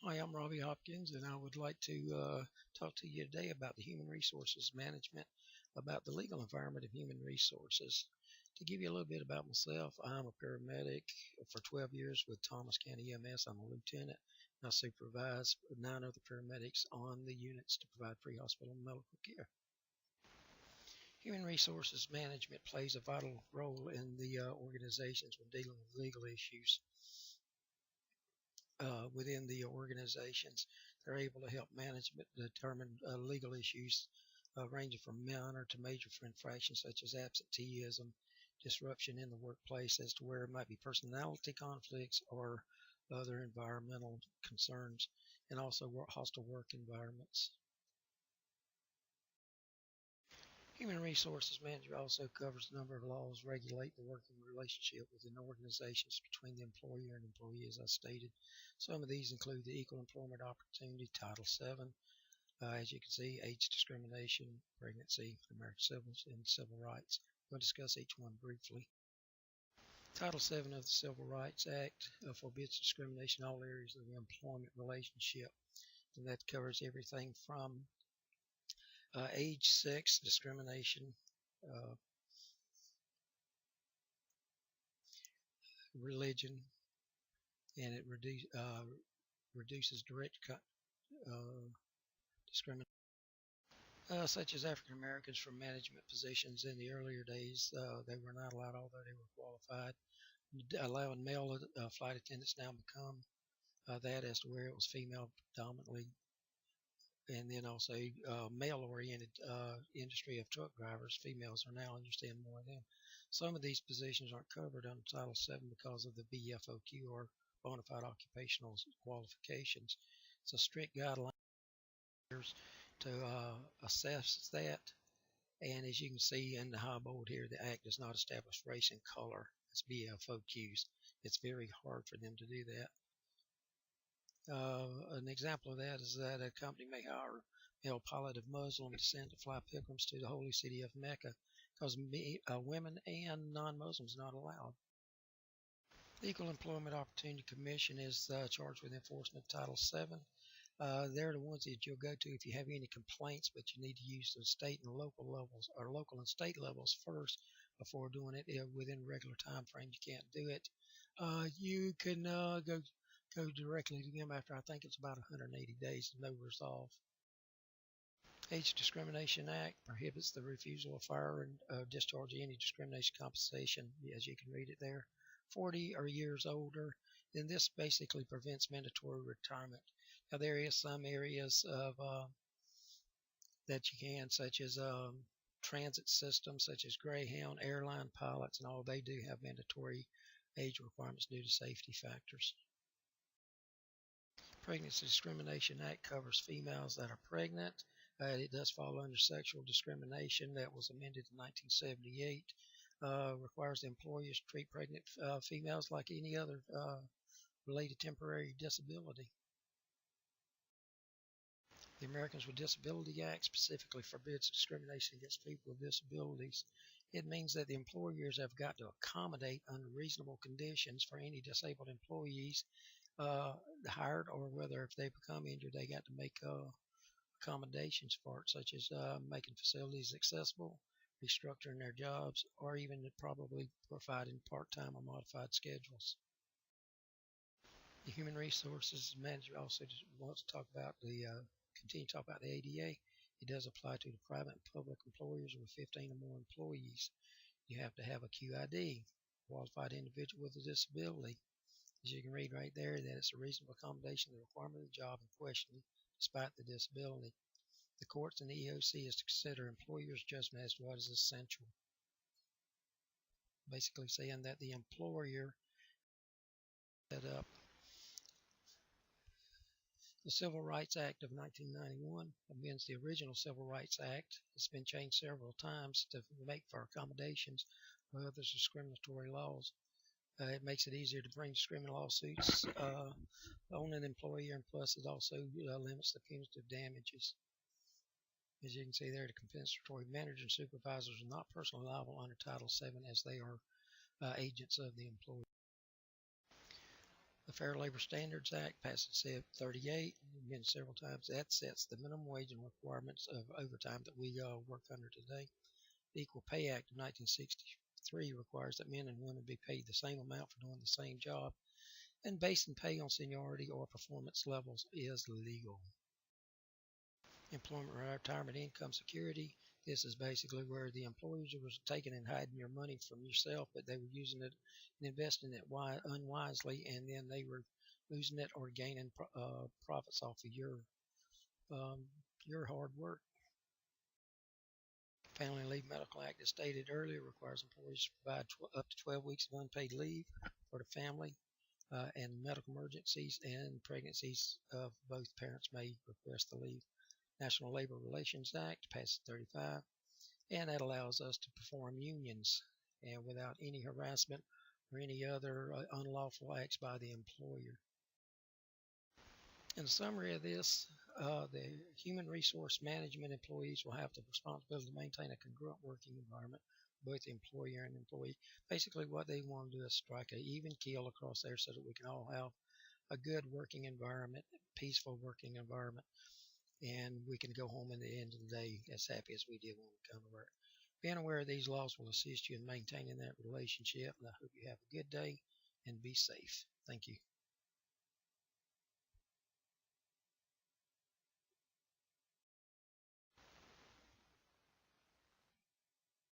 Hi, I'm Robbie Hopkins, and I would like to talk to you today about the human resources management, about the legal environment of human resources. To give you a little bit about myself, I'm a paramedic for 12 years with Thomas County EMS. I'm a lieutenant, and I supervise 9 other paramedics on the units to provide pre-hospital medical care. Human resources management plays a vital role in the organizations when dealing with legal issues. Within the organizations. They're able to help management determine legal issues ranging from minor to major for infractions such as absenteeism, disruption in the workplace as to where it might be personality conflicts or other environmental concerns, and also hostile work environments. Human resources management also covers a number of laws regulating the working relationship within organizations between the employer and employee, as I stated. Some of these include the Equal Employment Opportunity, Title VII, as you can see, age discrimination, pregnancy, American civils, and civil rights. We'll discuss each one briefly. Title VII of the Civil Rights Act forbids discrimination in all areas of the employment relationship, and that covers everything from age, sex, discrimination, religion, and it reduces direct discrimination. Such as African Americans from management positions in the earlier days, they were not allowed, although they were qualified. Allowing male flight attendants now become that as to where it was female predominantly, and then also male-oriented industry of truck drivers. Females are now understanding more of them. Some of these positions aren't covered under Title VII because of the BFOQ, or bona fide occupational qualifications. It's a strict guideline to assess that. And as you can see in the high bold here, the Act does not establish race and color as BFOQs. It's very hard for them to do that. An example of that is that a company may hire a male pilot of Muslim descent to fly pilgrims to the holy city of Mecca, because women and non-Muslims are not allowed. The Equal Employment Opportunity Commission is charged with enforcement of Title VII. They're the ones that you'll go to if you have any complaints, but you need to use the state and local levels, or local and state levels first before doing it. Within regular time frame, you can't do it. You can go directly to them after, I think it's about 180 days, no resolve. Age Discrimination Act prohibits the refusal of fire and discharge of any discrimination compensation, as you can read it there. 40 or years older, then this basically prevents mandatory retirement. Now there is some areas of that you can, such as transit systems, such as Greyhound, airline pilots, and all. They do have mandatory age requirements due to safety factors. Pregnancy Discrimination Act covers females that are pregnant. It does fall under sexual discrimination that was amended in 1978. Requires the employers to treat pregnant females like any other related temporary disability. The Americans with Disability Act specifically forbids discrimination against people with disabilities. It means that the employers have got to accommodate under reasonable conditions for any disabled employees hired, or whether if they become injured, they got to make accommodations for it, such as making facilities accessible, restructuring their jobs, or even probably providing part-time or modified schedules. The Human Resources Manager also wants to talk about continue to talk about the ADA. It does apply to the private and public employers with 15 or more employees. You have to have a QID, qualified individual with a disability. As you can read right there, that it's a reasonable accommodation of the requirement of the job in question, despite the disability. The courts and the EOC is to consider employers' judgment as to what is essential. Basically saying that the employer set up. The Civil Rights Act of 1991 amends the original Civil Rights Act. It's been changed several times to make for accommodations for other discriminatory laws. It makes it easier to bring discriminatory lawsuits on an employer, and plus it also limits the punitive damages. As you can see there, the compensatory managers and supervisors are not personally liable under Title VII, as they are agents of the employer. The Fair Labor Standards Act passed in 38, been several times. That sets the minimum wage and requirements of overtime that we work under today. The Equal Pay Act of 1963 requires that men and women be paid the same amount for doing the same job, and basing pay on seniority or performance levels is legal. Employment retirement income security. This is basically where the employers were taking and hiding your money from yourself, but they were using it and investing it unwisely, and then they were losing it or gaining profits off of your hard work. Family and Leave Medical Act, as stated earlier, requires employees to provide up to 12 weeks of unpaid leave for the family, and medical emergencies and pregnancies of both parents may request the leave. National Labor Relations Act passed 35, and that allows us to perform unions and without any harassment or any other unlawful acts by the employer. In summary of this, the human resource management employees will have the responsibility to maintain a congruent working environment for both the employer and employee. Basically, what they want to do is strike an even keel across there so that we can all have a good working environment, peaceful working environment, and we can go home at the end of the day as happy as we did when we come to work. Being aware of these laws will assist you in maintaining that relationship, and I hope you have a good day and be safe. Thank you.